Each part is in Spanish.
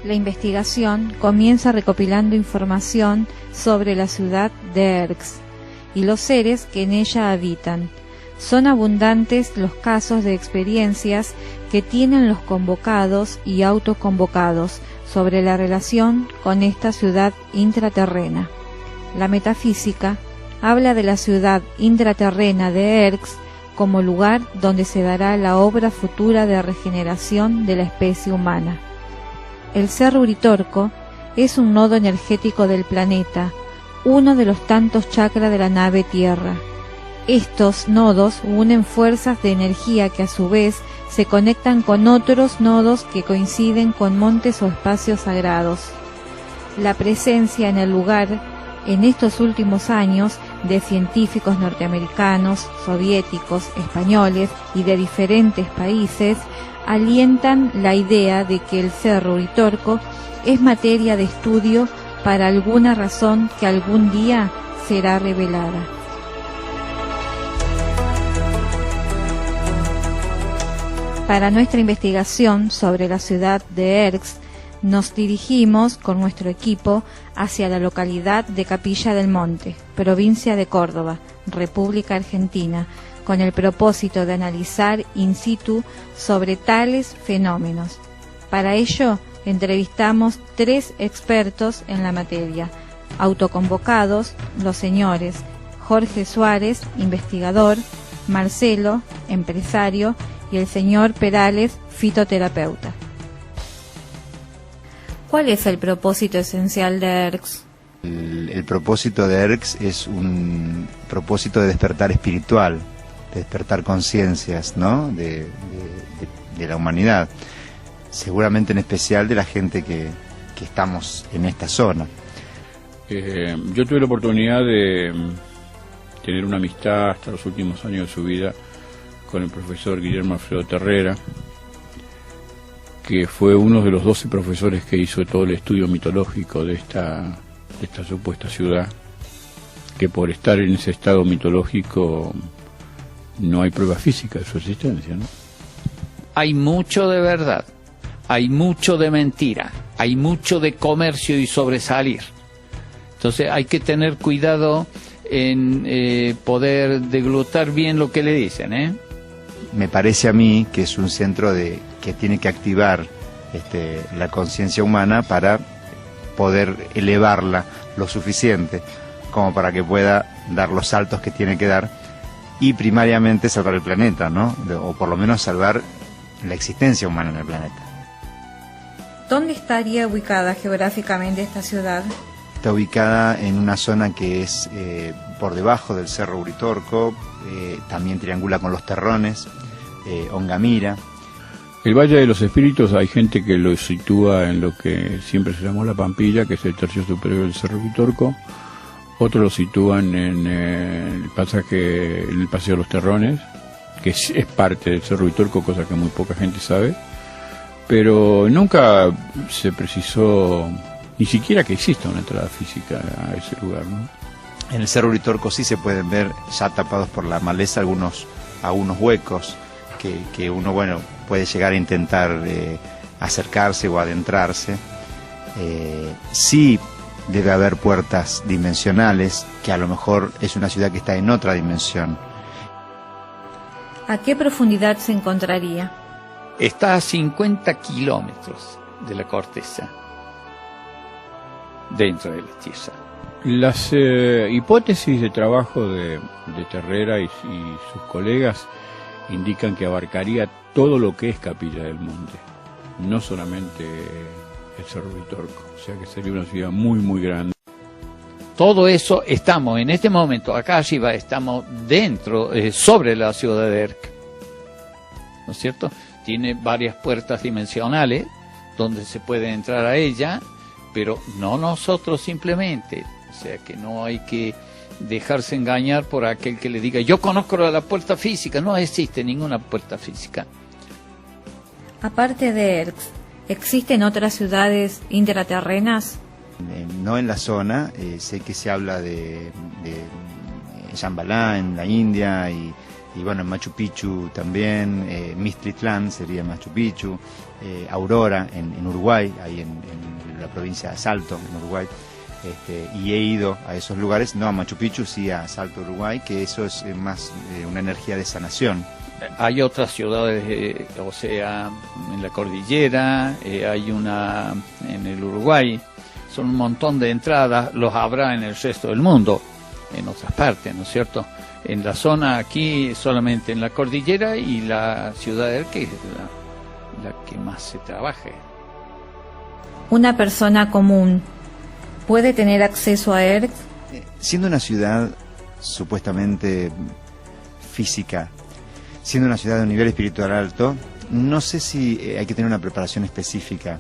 La investigación comienza recopilando información sobre la ciudad de Erx y los seres que en ella habitan. Son abundantes los casos de experiencias que tienen los convocados y autoconvocados sobre la relación con esta ciudad intraterrena. La metafísica habla de la ciudad intraterrena de Erx como lugar donde se dará la obra futura de regeneración de la especie humana. El Cerro Uritorco es un nodo energético del planeta, uno de los tantos chakras de la nave Tierra. Estos nodos unen fuerzas de energía que a su vez se conectan con otros nodos que coinciden con montes o espacios sagrados. La presencia en el lugar en estos últimos años de científicos norteamericanos, soviéticos, españoles y de diferentes países alientan la idea de que el Cerro Uritorco es materia de estudio para alguna razón que algún día será revelada. Para nuestra investigación sobre la ciudad de Erx, nos dirigimos con nuestro equipo hacia la localidad de Capilla del Monte, provincia de Córdoba, República Argentina, con el propósito de analizar in situ sobre tales fenómenos. Para ello, entrevistamos 3 expertos en la materia, autoconvocados, los señores Jorge Suárez, investigador, Marcelo, empresario, y el señor Perales, fitoterapeuta. ¿Cuál es el propósito esencial de Erx? El propósito de Erx es un propósito de despertar espiritual, de despertar conciencias, ¿no? de la humanidad, seguramente en especial de la gente que estamos en esta zona. Yo tuve la oportunidad de tener una amistad hasta los últimos años de su vida con el profesor Guillermo Alfredo Terrera, que fue uno de los 12 profesores que hizo todo el estudio mitológico de esta supuesta ciudad, que por estar en ese estado mitológico no hay prueba física de su existencia, ¿no? Hay mucho de verdad, hay mucho de mentira, hay mucho de comercio y sobresalir. Entonces hay que tener cuidado en poder deglutar bien lo que le dicen, ¿eh? Me parece a mí que es un centro que tiene que activar la conciencia humana para poder elevarla lo suficiente como para que pueda dar los saltos que tiene que dar y primariamente salvar el planeta, ¿no? O por lo menos salvar la existencia humana en el planeta. ¿Dónde estaría ubicada geográficamente esta ciudad? Está ubicada en una zona que es por debajo del Cerro Uritorco, también triangula con los Terrones, Ongamira. El Valle de los Espíritus hay gente que lo sitúa en lo que siempre se llamó la Pampilla, que es el tercio superior del Cerro Uritorco. Otros lo sitúan en el pasaje, en el Paseo de los Terrones, que es parte del Cerro Uritorco, cosa que muy poca gente sabe. Pero nunca se precisó ni siquiera que exista una entrada física a ese lugar, ¿no? En el Cerro Uritorco sí se pueden ver, ya tapados por la maleza, algunos huecos que uno, bueno, puede llegar a intentar acercarse o adentrarse. Sí debe haber puertas dimensionales, que a lo mejor es una ciudad que está en otra dimensión. ¿A qué profundidad se encontraría? Está a 50 kilómetros de la corteza, dentro de la tierra. Las hipótesis de trabajo de Terrera y sus colegas indican que abarcaría todo lo que es Capilla del Monte, no solamente el Cerro Uritorco, o sea que sería una ciudad muy muy grande. Todo eso estamos en este momento acá arriba, estamos dentro, sobre la ciudad de Erx, ¿no es cierto? Tiene varias puertas dimensionales donde se puede entrar a ella, pero no nosotros simplemente, o sea que no hay que dejarse engañar por aquel que le diga yo conozco la puerta física. No existe ninguna puerta física. Aparte de Erx, ¿existen otras ciudades intraterrenas? No en la zona, sé que se habla de Shambhala en la India y y bueno, en Machu Picchu también, Mixtitlán sería Machu Picchu, Aurora en Uruguay, ahí en la provincia de Salto, en Uruguay. Y he ido a esos lugares, no a Machu Picchu, sí a Salto, Uruguay, que eso es más una energía de sanación. Hay otras ciudades, o sea, en la cordillera, hay una en el Uruguay, son un montón de entradas, los habrá en el resto del mundo, en otras partes, ¿no es cierto? En la zona aquí, solamente en la cordillera y la ciudad de Erque es la que más se trabaje. Una persona común ¿puede tener acceso a Erx? Siendo una ciudad supuestamente física, siendo una ciudad de un nivel espiritual alto, no sé si hay que tener una preparación específica.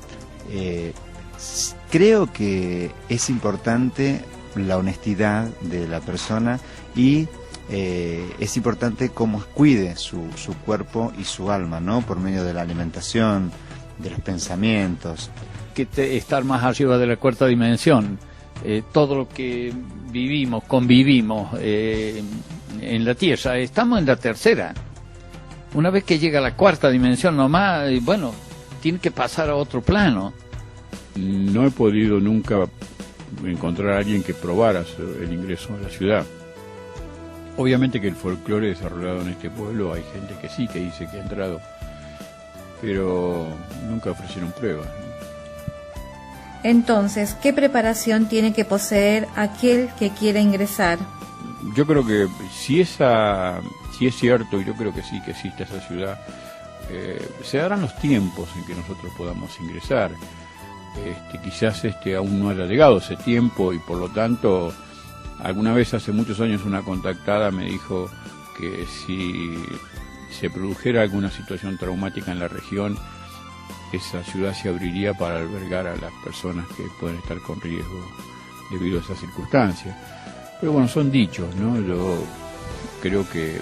Creo que es importante la honestidad de la persona y es importante cómo cuide su cuerpo y su alma, ¿no? Por medio de la alimentación, de los pensamientos. Que estar más arriba de la cuarta dimensión. Todo lo que vivimos, convivimos en la Tierra, estamos en la tercera. Una vez que llega a la cuarta dimensión nomás, bueno, tiene que pasar a otro plano. No he podido nunca encontrar a alguien que probara el ingreso a la ciudad. Obviamente que el folclore desarrollado en este pueblo, hay gente que sí, que dice que ha entrado, pero nunca ofrecieron pruebas, ¿no? Entonces, ¿qué preparación tiene que poseer aquel que quiera ingresar? Yo creo que si es cierto, y yo creo que sí que existe esa ciudad, se darán los tiempos en que nosotros podamos ingresar. Quizás aún no haya llegado ese tiempo y por lo tanto, alguna vez hace muchos años una contactada me dijo que si se produjera alguna situación traumática en la región, esa ciudad se abriría para albergar a las personas que pueden estar con riesgo debido a esas circunstancias. Pero bueno, son dichos, ¿no? Yo creo que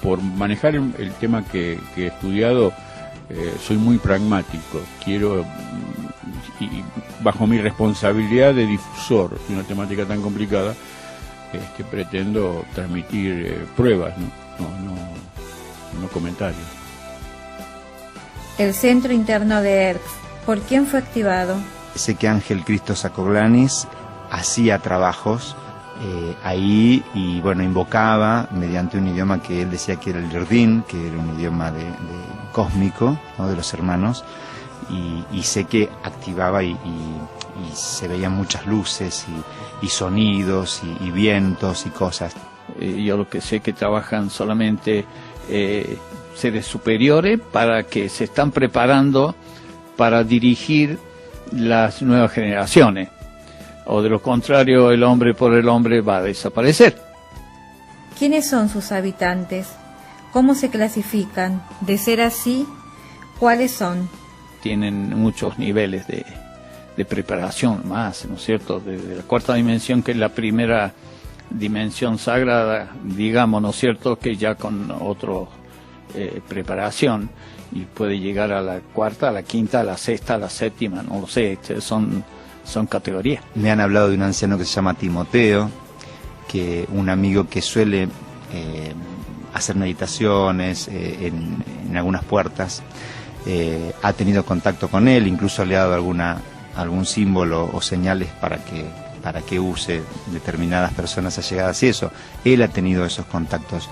por manejar el tema que he estudiado, soy muy pragmático. Quiero, y bajo mi responsabilidad de difusor de una temática tan complicada, pretendo transmitir pruebas, no comentarios. El centro interno de Erx, ¿por quién fue activado? Sé que Ángel Cristo Sacoglanis hacía trabajos ahí y bueno, invocaba mediante un idioma que él decía que era el Yerdín, que era un idioma de cósmico, ¿no? De los hermanos, y sé que activaba y se veían muchas luces y sonidos y vientos y cosas. Yo lo que sé que trabajan solamente seres superiores para que se están preparando para dirigir las nuevas generaciones, o de lo contrario el hombre por el hombre va a desaparecer. ¿Quiénes son sus habitantes? ¿Cómo se clasifican? De ser así, ¿cuáles son? Tienen muchos niveles de preparación más, ¿no es cierto? De la cuarta dimensión, que es la primera dimensión sagrada, digamos, ¿no es cierto? Que ya con otro preparación, y puede llegar a la cuarta, a la quinta, a la sexta, a la séptima, no lo sé, son categorías. Me han hablado de un anciano que se llama Timoteo, que un amigo que suele hacer meditaciones en algunas puertas, ha tenido contacto con él, incluso le ha dado algún símbolo o señales para que use determinadas personas allegadas y eso. Él ha tenido esos contactos.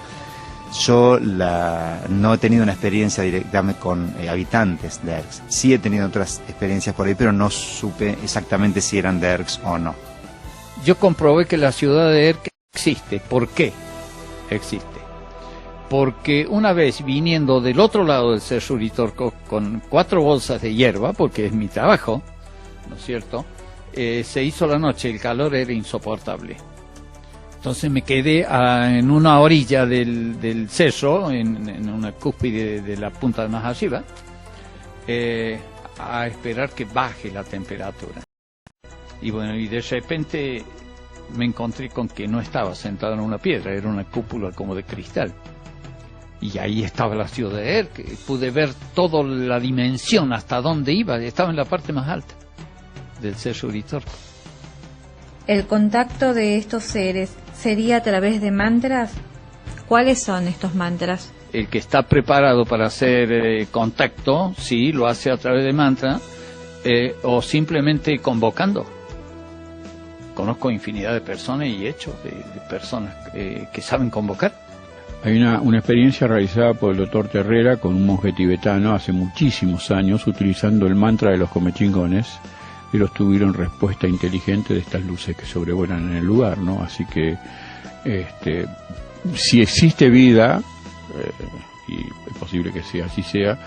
Yo no he tenido una experiencia directa con habitantes de Erx. Sí he tenido otras experiencias por ahí, pero no supe exactamente si eran de Erx o no. Yo comprobé que la ciudad de Erx existe. ¿Por qué existe? Porque una vez viniendo del otro lado del Cerro Uritorco con 4 bolsas de hierba, porque es mi trabajo, ¿no es cierto? Se hizo la noche, el calor era insoportable. Entonces me quedé en una orilla del cerro, en una cúspide de la punta de más arriba, a esperar que baje la temperatura. Y bueno, y de repente me encontré con que no estaba sentado en una piedra, era una cúpula como de cristal. Y ahí estaba la ciudad de Erx, pude ver toda la dimensión, hasta dónde iba, estaba en la parte más alta del Cerro Uritorco. ¿El contacto de estos seres sería a través de mantras? ¿Cuáles son estos mantras? El que está preparado para hacer contacto, sí, lo hace a través de mantra, o simplemente convocando. Conozco infinidad de personas y hechos de personas que saben convocar. Hay una experiencia realizada por el doctor Terrera con un monje tibetano hace muchísimos años, utilizando el mantra de los comechingones, y los tuvieron respuesta inteligente de estas luces que sobrevuelan en el lugar, ¿no? Así que si existe vida, y es posible que así sea,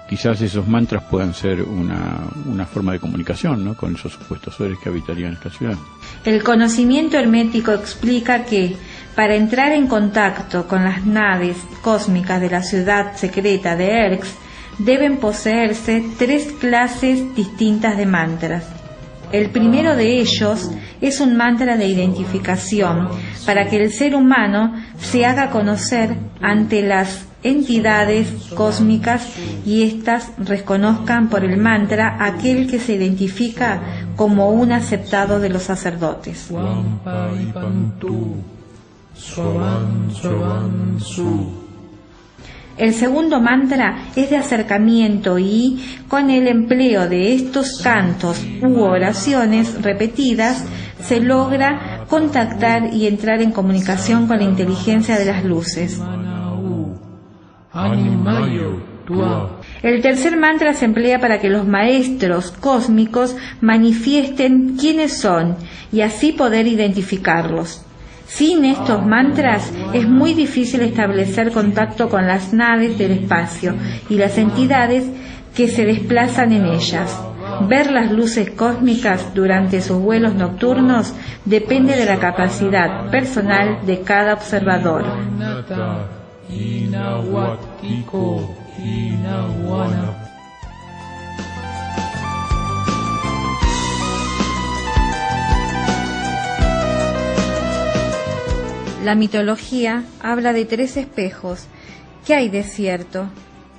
quizás esos mantras puedan ser una forma de comunicación, ¿no?, con esos supuestos seres que habitarían esta ciudad. El conocimiento hermético explica que para entrar en contacto con las naves cósmicas de la ciudad secreta de Erx deben poseerse 3 clases distintas de mantras. El primero de ellos es un mantra de identificación para que el ser humano se haga conocer ante las entidades cósmicas y éstas reconozcan por el mantra aquel que se identifica como un aceptado de los sacerdotes. El segundo mantra es de acercamiento y, con el empleo de estos cantos u oraciones repetidas, se logra contactar y entrar en comunicación con la inteligencia de las luces. El tercer mantra se emplea para que los maestros cósmicos manifiesten quiénes son y así poder identificarlos. Sin estos mantras es muy difícil establecer contacto con las naves del espacio y las entidades que se desplazan en ellas. Ver las luces cósmicas durante sus vuelos nocturnos depende de la capacidad personal de cada observador. La mitología habla de 3 espejos. ¿Qué hay de cierto?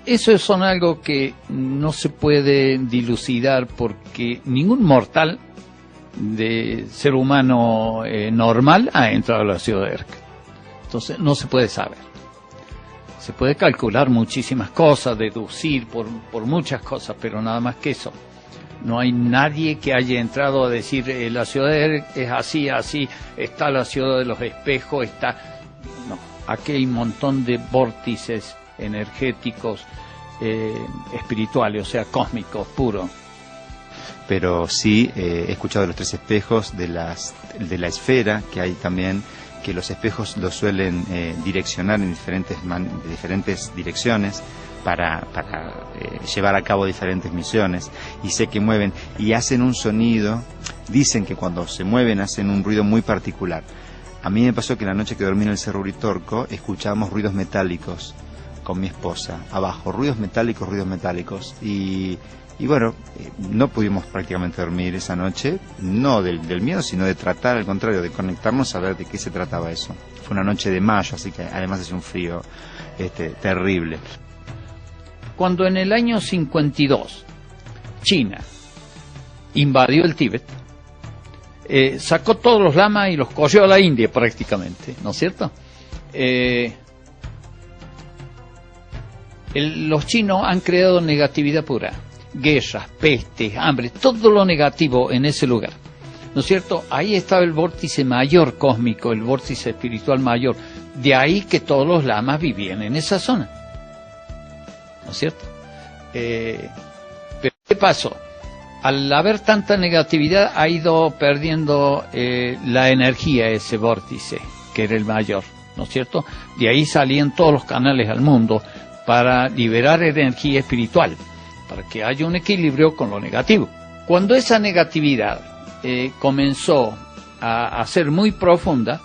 Eso son algo que no se puede dilucidar porque ningún mortal de ser humano normal ha entrado a la ciudad de Erk. Entonces no se puede saber. Se puede calcular muchísimas cosas, deducir por muchas cosas, pero nada más que eso. No hay nadie que haya entrado a decir la ciudad de Erk es así, está la ciudad de los espejos, está... No, aquí hay un montón de vórtices energéticos, espirituales, o sea, cósmicos, puros. Pero sí, he escuchado de los 3 espejos, de la esfera, que hay también, que los espejos los suelen direccionar en diferentes direcciones, para llevar a cabo diferentes misiones, y sé que mueven y hacen un sonido. Dicen que cuando se mueven hacen un ruido muy particular. A mí me pasó que la noche que dormí en el Cerro Uritorco escuchábamos ruidos metálicos con mi esposa abajo, ruidos metálicos, y bueno, no pudimos prácticamente dormir esa noche, no del miedo, sino de tratar, al contrario, de conectarnos a ver de qué se trataba eso. Fue una noche de mayo, así que además hace un frío terrible. Cuando en el año 52 China invadió el Tíbet, sacó todos los lamas y los cogió a la India prácticamente, ¿no es cierto? Los chinos han creado negatividad pura, guerras, pestes, hambre, todo lo negativo en ese lugar, ¿no es cierto? Ahí estaba el vórtice mayor cósmico, el vórtice espiritual mayor, de ahí que todos los lamas vivían en esa zona, ¿no es cierto? Pero ¿qué pasó? Al haber tanta negatividad ha ido perdiendo la energía ese vórtice, que era el mayor, ¿no es cierto? De ahí salían todos los canales al mundo para liberar energía espiritual, para que haya un equilibrio con lo negativo. Cuando esa negatividad comenzó a ser muy profunda,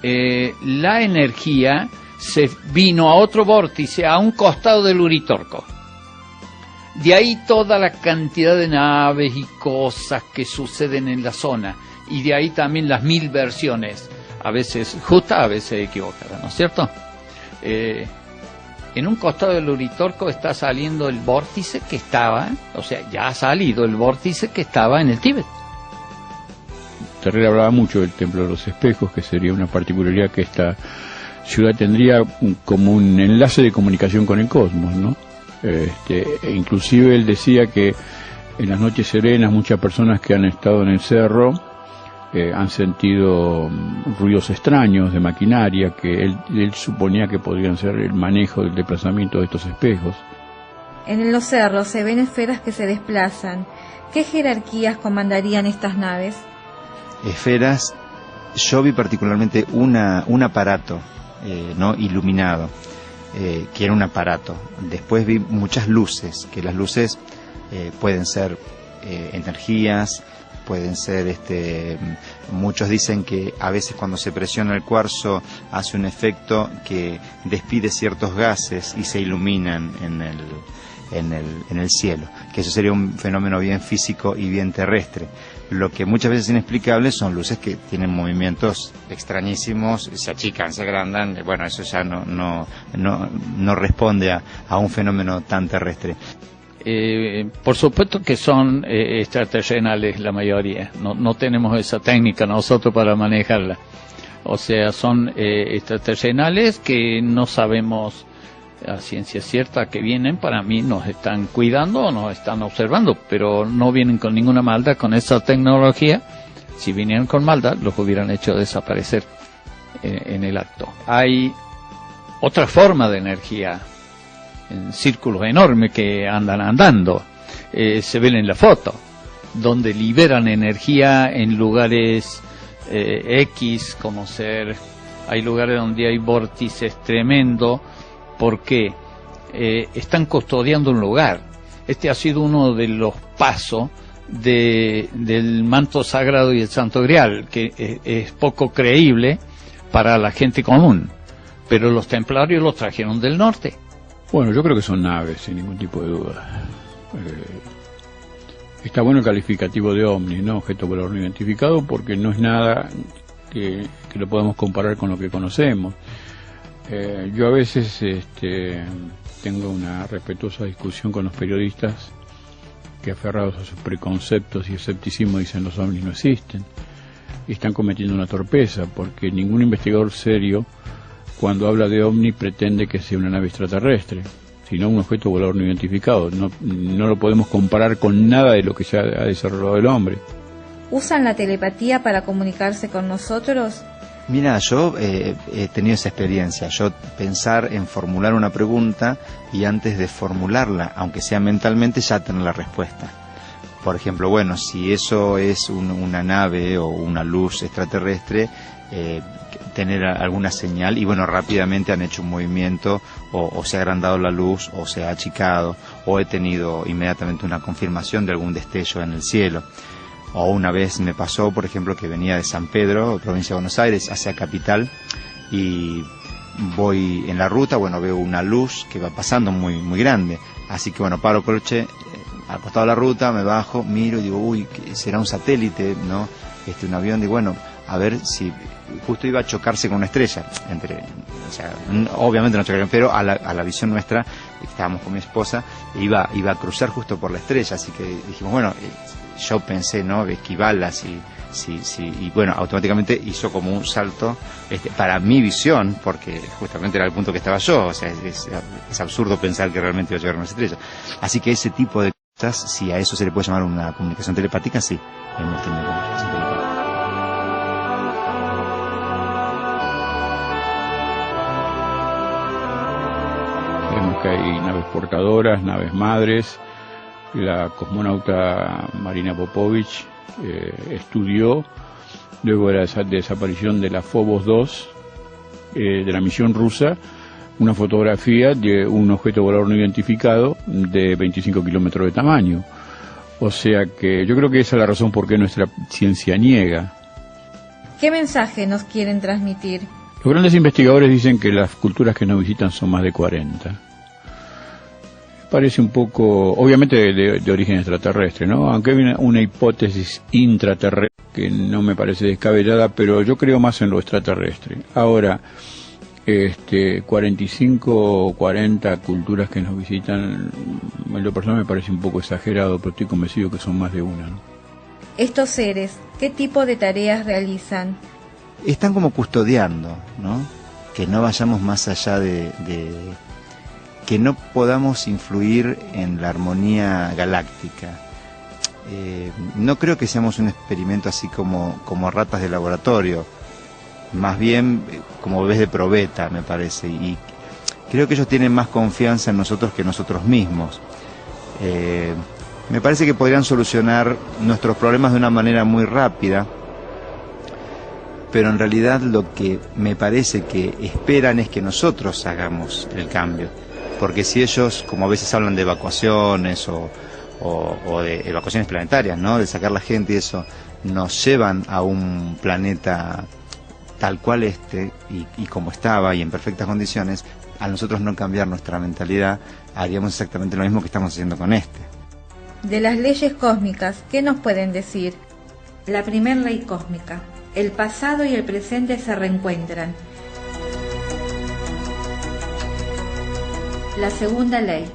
la energía se vino a otro vórtice, a un costado del Uritorco. De ahí toda la cantidad de naves y cosas que suceden en la zona, y de ahí también las 1000 versiones, a veces justas, a veces equivocadas, ¿no es cierto? En un costado del Uritorco está saliendo el vórtice que estaba, o sea, ya ha salido el vórtice que estaba en el Tíbet. Terrera hablaba mucho del Templo de los Espejos, que sería una particularidad que esta ciudad tendría como un enlace de comunicación con el cosmos, ¿no? Inclusive él decía que en las noches serenas muchas personas que han estado en el cerro han sentido ruidos extraños de maquinaria que él suponía que podrían ser el manejo del desplazamiento de estos espejos. En los cerros se ven esferas que se desplazan. ¿Qué jerarquías comandarían estas naves? Esferas, yo vi particularmente un aparato no iluminado, que era un aparato. Después vi muchas luces, que las luces pueden ser energías, pueden ser, muchos dicen que a veces cuando se presiona el cuarzo hace un efecto que despide ciertos gases y se iluminan en el cielo, que eso sería un fenómeno bien físico y bien terrestre. Lo que muchas veces es inexplicable son luces que tienen movimientos extrañísimos, se achican, se agrandan, bueno, eso ya no responde a un fenómeno tan terrestre. Por supuesto que son extraterrenales la mayoría, no tenemos esa técnica nosotros para manejarla, o sea, son extraterrenales que no sabemos a ciencia cierta que vienen. Para mí nos están cuidando o nos están observando, pero no vienen con ninguna maldad con esa tecnología. Si vinieran con maldad los hubieran hecho desaparecer en el acto. Hay otra forma de energía en círculos enormes que andan andando, se ven en la foto, donde liberan energía en lugares X, como hay lugares donde hay vórtices tremendos. Porque están custodiando un lugar. Este ha sido uno de los pasos del manto sagrado y el Santo Grial, que es poco creíble para la gente común, pero los templarios los trajeron del norte. Bueno, yo creo que son naves, sin ningún tipo de duda. Está bueno el calificativo de ovni, ¿no? Objeto volador no identificado, porque no es nada que lo podamos comparar con lo que conocemos. Yo a veces tengo una respetuosa discusión con los periodistas que, aferrados a sus preconceptos y escepticismo, dicen los ovnis no existen, y están cometiendo una torpeza, porque ningún investigador serio, cuando habla de ovni, pretende que sea una nave extraterrestre, sino un objeto volador no identificado. No lo podemos comparar con nada de lo que ya ha desarrollado el hombre. ¿Usan la telepatía para comunicarse con nosotros? Mira, yo he tenido esa experiencia, yo pensar en formular una pregunta y antes de formularla, aunque sea mentalmente, ya tener la respuesta. Por ejemplo, bueno, si eso es una nave o una luz extraterrestre, tener alguna señal, y bueno, rápidamente han hecho un movimiento, o se ha agrandado la luz, o se ha achicado, o he tenido inmediatamente una confirmación de algún destello en el cielo. O una vez me pasó, por ejemplo, que venía de San Pedro, provincia de Buenos Aires, hacia Capital, y voy en la ruta, bueno, veo una luz que va pasando muy, muy grande. Así que bueno, paro coche, al costado de la ruta, me bajo, miro y digo, uy, será un satélite, ¿no? Un avión, y bueno, a ver si justo iba a chocarse con una estrella. O sea, obviamente no chocaron, pero a la visión nuestra, estábamos con mi esposa, iba a cruzar justo por la estrella, así que dijimos, bueno, yo pensé, ¿no?, esquivarla, y bueno, automáticamente hizo como un salto para mi visión, porque justamente era el punto que estaba yo. O sea, es absurdo pensar que realmente iba a llegar a una estrella. Así que ese tipo de cosas, si a eso se le puede llamar una comunicación telepática, sí, hemos tenido comunicación telepática. Vemos que hay naves portadoras, naves madres. La cosmonauta Marina Popovich estudió, luego de la desaparición de la Phobos 2, de la misión rusa, una fotografía de un objeto volador no identificado de 25 kilómetros de tamaño. O sea que yo creo que esa es la razón por qué nuestra ciencia niega. ¿Qué mensaje nos quieren transmitir? Los grandes investigadores dicen que las culturas que nos visitan son más de 40. Parece un poco, obviamente de origen extraterrestre, ¿no? Aunque hay una hipótesis intraterrestre que no me parece descabellada, pero yo creo más en lo extraterrestre. Ahora, 45 o 40 culturas que nos visitan, en lo personal me parece un poco exagerado, pero estoy convencido que son más de una, ¿no? Estos seres, ¿qué tipo de tareas realizan? Están como custodiando, ¿no? que no vayamos más allá de que no podamos influir en la armonía galáctica. No creo que seamos un experimento así como ratas de laboratorio, más bien como bebés de probeta, me parece, y creo que ellos tienen más confianza en nosotros que nosotros mismos. Me parece que podrían solucionar nuestros problemas de una manera muy rápida, pero en realidad lo que me parece que esperan es que nosotros hagamos el cambio, porque si ellos, como a veces hablan de evacuaciones o de evacuaciones planetarias, ¿no?, de sacar la gente y eso, nos llevan a un planeta tal cual y como estaba y en perfectas condiciones, a nosotros no cambiar nuestra mentalidad, haríamos exactamente lo mismo que estamos haciendo con este. De las leyes cósmicas, ¿qué nos pueden decir? La primera ley cósmica: el pasado y el presente se reencuentran. La segunda ley: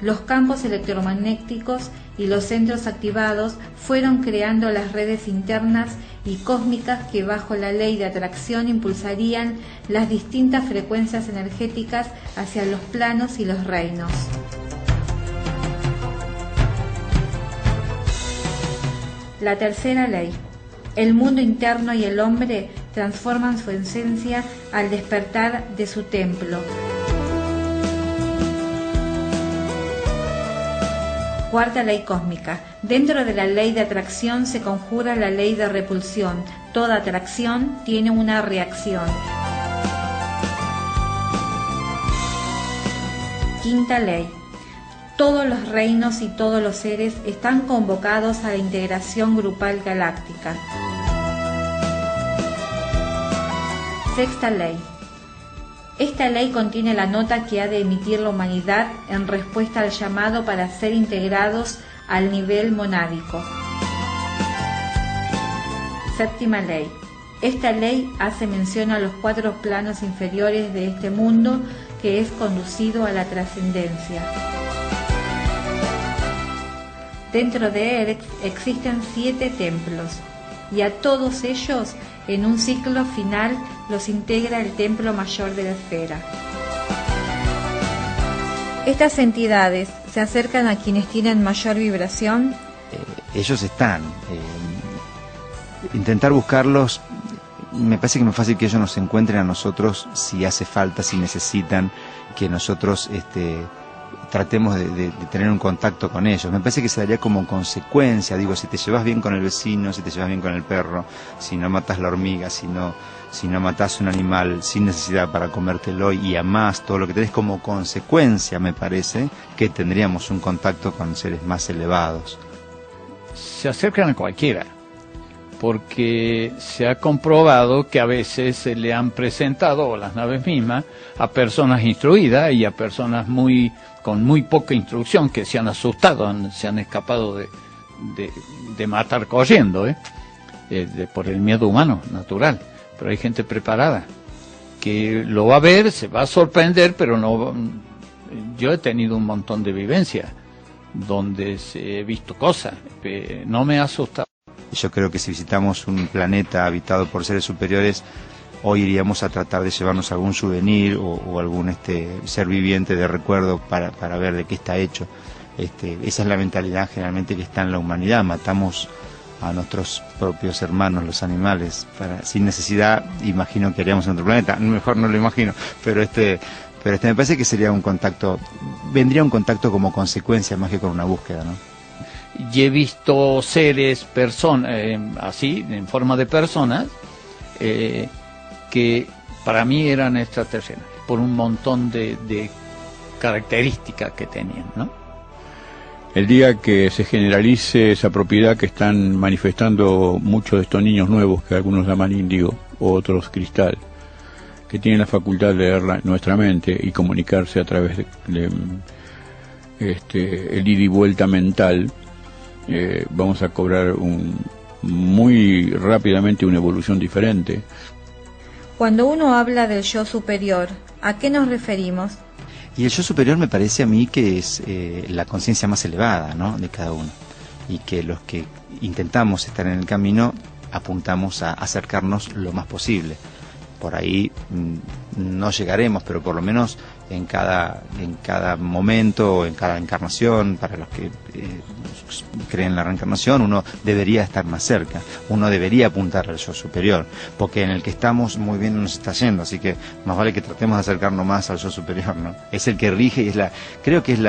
los campos electromagnéticos y los centros activados fueron creando las redes internas y cósmicas que bajo la ley de atracción impulsarían las distintas frecuencias energéticas hacia los planos y los reinos. La tercera ley: el mundo interno y el hombre transforman su esencia al despertar de su templo. Cuarta ley cósmica: dentro de la ley de atracción se conjura la ley de repulsión. Toda atracción tiene una reacción. Quinta ley: todos los reinos y todos los seres están convocados a la integración grupal galáctica. Sexta ley: esta ley contiene la nota que ha de emitir la humanidad en respuesta al llamado para ser integrados al nivel monádico. Séptima ley: esta ley hace mención a los 4 planos inferiores de este mundo que es conducido a la trascendencia. Dentro de él existen 7 templos, y a todos ellos, en un ciclo final, los integra el templo mayor de la esfera. ¿Estas entidades se acercan a quienes tienen mayor vibración? Ellos están. Intentar buscarlos, me parece que es más fácil que ellos nos encuentren a nosotros si hace falta, si necesitan que nosotros tratemos de tener un contacto con ellos. Me parece que se daría como consecuencia, digo, si te llevas bien con el vecino, si te llevas bien con el perro, si no matas la hormiga, si no matas un animal sin necesidad para comértelo y amás todo lo que tenés, como consecuencia me parece que tendríamos un contacto con seres más elevados. Se acercan a cualquiera, porque se ha comprobado que a veces se le han presentado, o las naves mismas, a personas instruidas y a personas con muy poca instrucción, que se han asustado, se han escapado de matar corriendo, por el miedo humano, natural. Pero hay gente preparada, que lo va a ver, se va a sorprender, pero no. Yo he tenido un montón de vivencias, donde he visto cosas, no me ha asustado. Yo creo que si visitamos un planeta habitado por seres superiores, hoy iríamos a tratar de llevarnos algún souvenir o algún ser viviente de recuerdo para ver de qué está hecho. Esa es la mentalidad generalmente que está en la humanidad. Matamos a nuestros propios hermanos, los animales, sin necesidad. Imagino que haríamos en otro planeta, mejor no lo imagino, pero me parece que sería un contacto, vendría un contacto como consecuencia más que con una búsqueda, ¿no? Y he visto seres, así, en forma de personas, que para mí eran extraterrestres, por un montón de características que tenían, ¿no? El día que se generalice esa propiedad que están manifestando muchos de estos niños nuevos, que algunos llaman índigo, o otros cristal, que tienen la facultad de leer nuestra mente y comunicarse a través de el ida y vuelta mental, vamos a cobrar muy rápidamente una evolución diferente. Cuando uno habla del yo superior, ¿a qué nos referimos? Y el yo superior me parece a mí que es la conciencia más elevada, ¿no?, de cada uno, y que los que intentamos estar en el camino apuntamos a acercarnos lo más posible. por ahí no llegaremos, pero por lo menos en cada momento, en cada encarnación, para los que creen en la reencarnación, uno debería estar más cerca, uno debería apuntar al yo superior, porque en el que estamos muy bien nos está yendo, así que más vale que tratemos de acercarnos más al yo superior, ¿no? Es el que rige y creo que es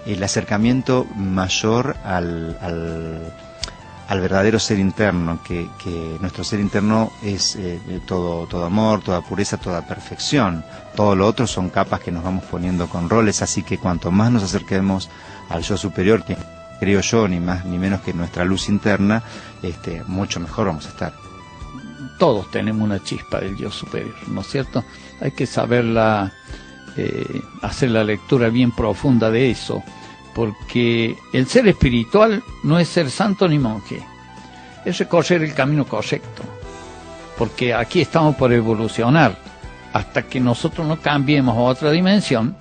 el acercamiento mayor al verdadero ser interno, que nuestro ser interno es todo amor, toda pureza, toda perfección. Todo lo otro son capas que nos vamos poniendo con roles, así que cuanto más nos acerquemos al yo superior, que creo yo, ni más ni menos que nuestra luz interna, mucho mejor vamos a estar. Todos tenemos una chispa del yo superior, ¿no es cierto? Hay que saberla, hacer la lectura bien profunda de eso, porque el ser espiritual no es ser santo ni monje, es recorrer el camino correcto, porque aquí estamos por evolucionar. Hasta que nosotros no cambiemos a otra dimensión,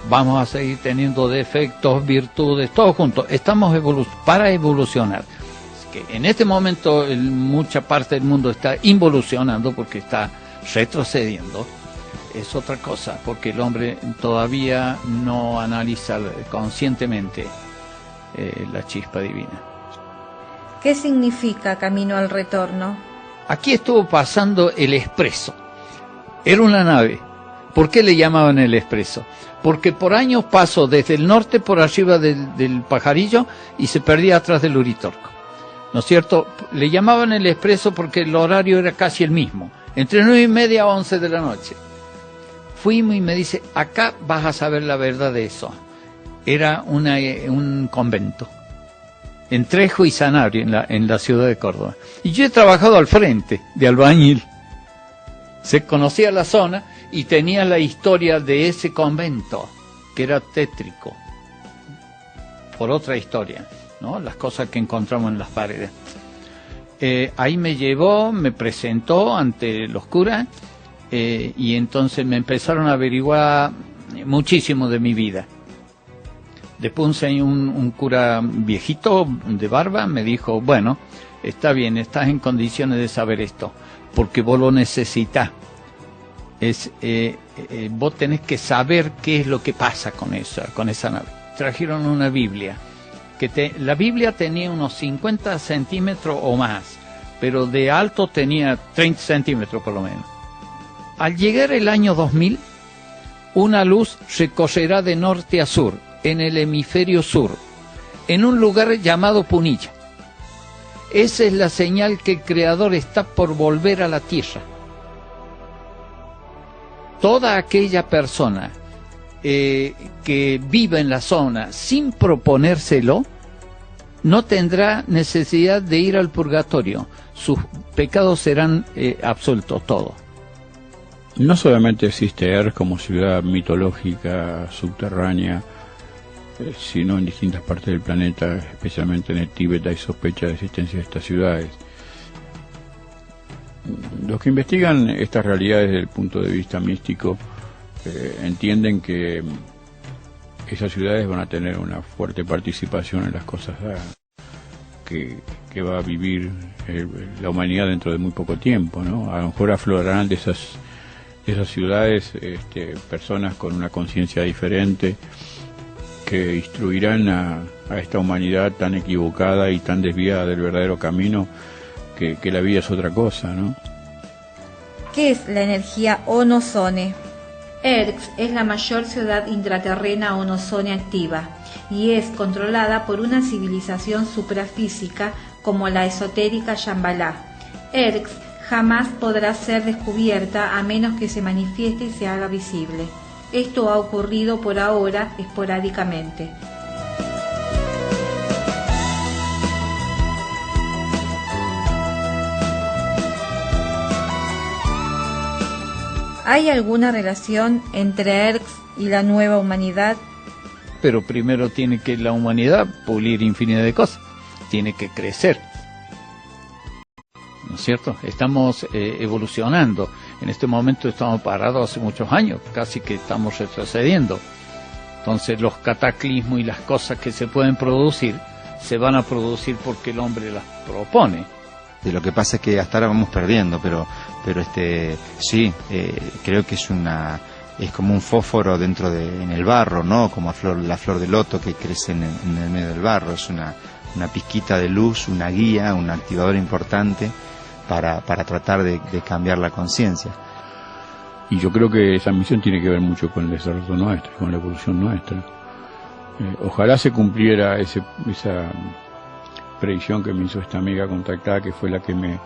vamos a seguir teniendo defectos, virtudes, todo junto. Estamos para evolucionar. Es que en este momento mucha parte del mundo está involucionando porque está retrocediendo. Es otra cosa, porque el hombre todavía no analiza conscientemente la chispa divina. ¿Qué significa camino al retorno? Aquí estuvo pasando el Expreso. Era una nave. ¿Por qué le llamaban el Expreso? Porque por años pasó desde el norte por arriba del Pajarillo y se perdía atrás del Uritorco, ¿no es cierto? Le llamaban el Expreso porque el horario era casi el mismo, entre 9:30 a 11 de la noche. Fuimos y me dice, acá vas a saber la verdad de eso. Era un convento, en Trejo y Sanabria, en la ciudad de Córdoba. Y yo he trabajado al frente de albañil. Se conocía la zona y tenía la historia de ese convento, que era tétrico, por otra historia, ¿no? Las cosas que encontramos en las paredes. Ahí me llevó, me presentó ante los curas, y entonces me empezaron a averiguar muchísimo de mi vida. Después un cura viejito de barba me dijo, bueno, está bien, estás en condiciones de saber esto, porque vos lo necesitás. Vos tenés que saber qué es lo que pasa con esa nave. Trajeron una Biblia, la Biblia tenía unos 50 centímetros o más, pero de alto tenía 30 centímetros por lo menos. Al llegar el año 2000, una luz recorrerá de norte a sur, en el hemisferio sur, en un lugar llamado Punilla. Esa es la señal que el Creador está por volver a la tierra. Toda aquella persona que viva en la zona sin proponérselo, no tendrá necesidad de ir al purgatorio. Sus pecados serán absueltos todos. No solamente existe Erg como ciudad mitológica subterránea, sino en distintas partes del planeta, especialmente en el Tíbet, hay sospecha de existencia de estas ciudades. Los que investigan estas realidades desde el punto de vista místico entienden que esas ciudades van a tener una fuerte participación en las cosas que va a vivir la humanidad dentro de muy poco tiempo, ¿no? A lo mejor aflorarán de esas ciudades personas con una conciencia diferente que instruirán a esta humanidad tan equivocada y tan desviada del verdadero camino, que la vida es otra cosa, ¿no? ¿Qué es la energía Onosone? Erx es la mayor ciudad intraterrena Onosone activa y es controlada por una civilización suprafísica como la esotérica Shambhala. Erx jamás podrá ser descubierta a menos que se manifieste y se haga visible. Esto ha ocurrido por ahora esporádicamente. ¿Hay alguna relación entre Erx y la nueva humanidad? Pero primero tiene que la humanidad pulir infinidad de cosas, tiene que crecer, ¿no es cierto? Estamos evolucionando. En este momento estamos parados hace muchos años, casi que estamos retrocediendo. Entonces los cataclismos y las cosas que se pueden producir, se van a producir porque el hombre las propone. Lo que pasa es que hasta ahora vamos perdiendo, pero sí, creo que es como un fósforo en el barro, ¿no? Como la flor de loto que crece en el medio del barro. Es una pizquita de luz, una guía, un activador importante para tratar de cambiar la conciencia. Y yo creo que esa misión tiene que ver mucho con el desarrollo nuestro, con la evolución nuestra. Ojalá se cumpliera esa predicción que me hizo esta amiga contactada, que fue la que me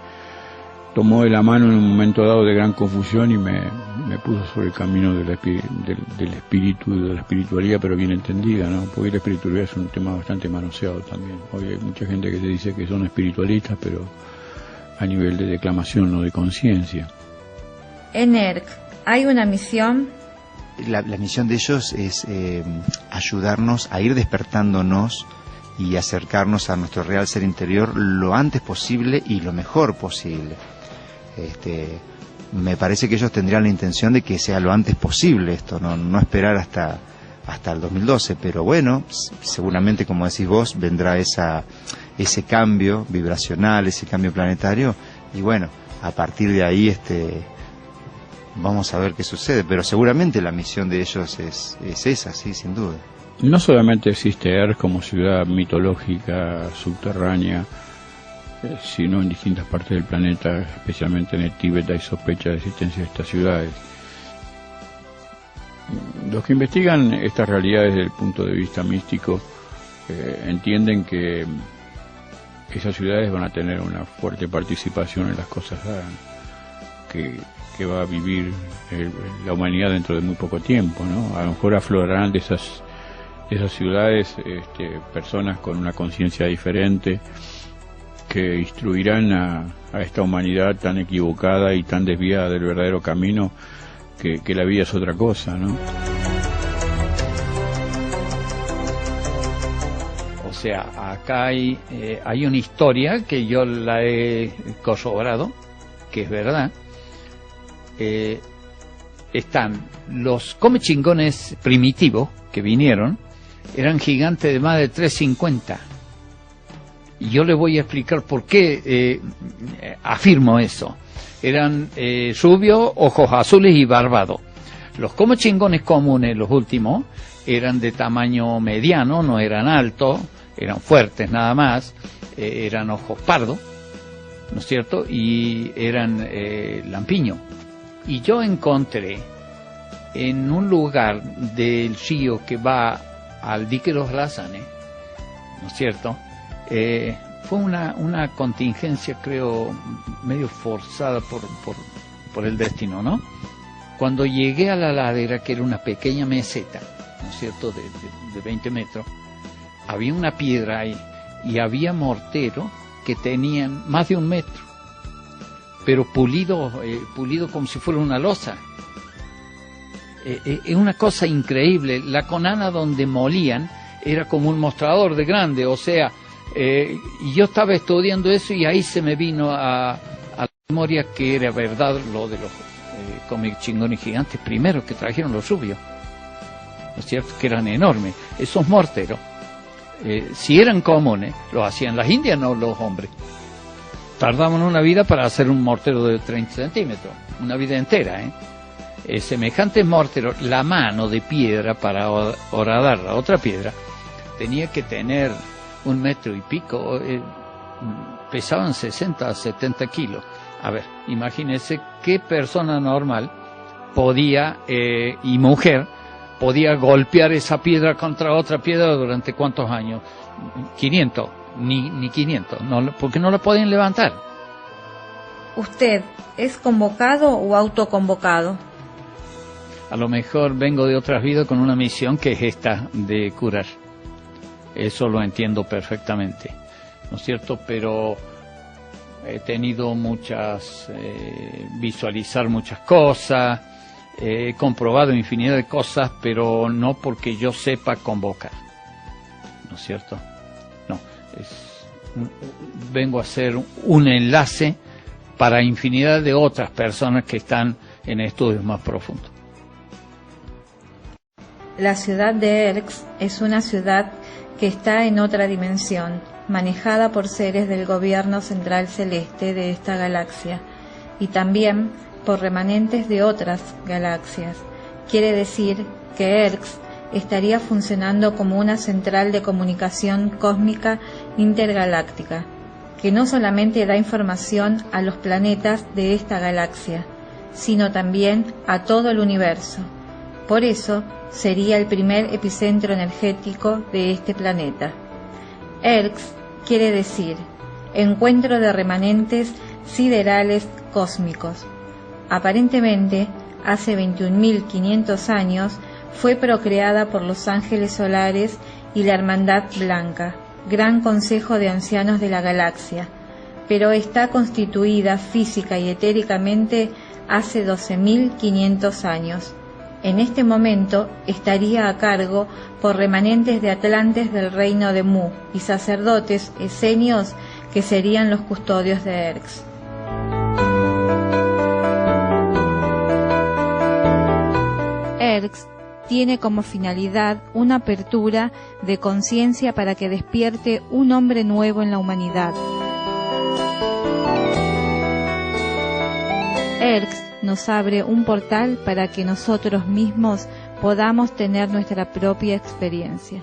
tomó de la mano en un momento dado de gran confusión y me puso sobre el camino del espíritu y de la espiritualidad, pero bien entendida, ¿no? Porque la espiritualidad es un tema bastante manoseado también. Hoy hay mucha gente que se dice que son espiritualistas, pero a nivel de declamación, no de conciencia. En ERC hay una misión. La misión de ellos es ayudarnos a ir despertándonos y acercarnos a nuestro real ser interior lo antes posible y lo mejor posible. Me parece que ellos tendrían la intención de que sea lo antes posible esto, no esperar hasta el 2012, pero bueno, seguramente, como decís vos, vendrá ese cambio vibracional, ese cambio planetario, y bueno, a partir de ahí vamos a ver qué sucede, pero seguramente la misión de ellos es esa, sí, sin duda. No solamente existe ERC como ciudad mitológica subterránea, sino en distintas partes del planeta, especialmente en el Tíbet, hay sospecha de existencia de estas ciudades. Los que investigan estas realidades desde el punto de vista místico entienden que esas ciudades van a tener una fuerte participación en las cosas que va a vivir la humanidad dentro de muy poco tiempo, ¿no? A lo mejor aflorarán de esas ciudades personas con una conciencia diferente que instruirán a esta humanidad tan equivocada y tan desviada del verdadero camino, que la vida es otra cosa, ¿no? O sea, acá hay una historia que yo la he corroborado, que es verdad. Están los comechingones primitivos que vinieron, eran gigantes de más de 350. Y yo les voy a explicar por qué afirmo eso. Eran rubios, ojos azules y barbados. Los comechingones comunes, los últimos, eran de tamaño mediano, no eran altos, eran fuertes nada más, eran ojos pardos, ¿no es cierto? Y eran lampiños. Y yo encontré en un lugar del río que va al dique de los Lazanes, ¿no es cierto? Fue una contingencia, creo, medio forzada por el destino, ¿no? Cuando llegué a la ladera, que era una pequeña meseta, ¿no es cierto?, de 20 metros, había una piedra ahí y había morteros que tenían más de 1 metro, pero pulido como si fuera una losa. Es una cosa increíble. La conana donde molían era como un mostrador de grande, o sea, y yo estaba estudiando eso y ahí se me vino a la memoria que era verdad lo de los comechingones gigantes primero que trajeron los rubios, ¿no es cierto?, que eran enormes. Esos morteros, si eran comunes, los hacían las indias, no los hombres. Tardaban una vida para hacer un mortero de 30 centímetros, una vida entera, semejantes morteros, la mano de piedra para horadar la otra piedra tenía que tener 1 metro y pico, pesaban 60 a 70 kilos. A ver, imagínense qué persona normal podía, y mujer, podía golpear esa piedra contra otra piedra durante cuántos años, 500, ni 500, no, porque no la podían levantar. ¿Usted es convocado o autoconvocado? A lo mejor vengo de otras vidas con una misión que es esta de curar. Eso lo entiendo perfectamente, ¿no es cierto? Pero he tenido visualizar muchas cosas, he comprobado infinidad de cosas, pero no porque yo sepa convocar, ¿no es cierto? No, vengo a hacer un enlace para infinidad de otras personas que están en estudios más profundos. La ciudad de Erx es una ciudad que está en otra dimensión. manejada por seres del gobierno central celeste de esta galaxia, y también por remanentes de otras galaxias. Quiere decir que ERX estaría funcionando como una central de comunicación cósmica intergaláctica, que no solamente da información a los planetas de esta galaxia, sino también a todo el universo. Por eso sería el primer epicentro energético de este planeta. ERX quiere decir encuentro de remanentes siderales cósmicos. Aparentemente, hace 21.500 años, fue procreada por los ángeles solares y la Hermandad Blanca, gran consejo de ancianos de la galaxia, pero está constituida física y etéricamente hace 12.500 años. En este momento estaría a cargo por remanentes de atlantes del reino de Mu y sacerdotes esenios que serían los custodios de ERX. ERX tiene como finalidad una apertura de conciencia para que despierte un hombre nuevo en la humanidad. ERX nos abre un portal para que nosotros mismos podamos tener nuestra propia experiencia.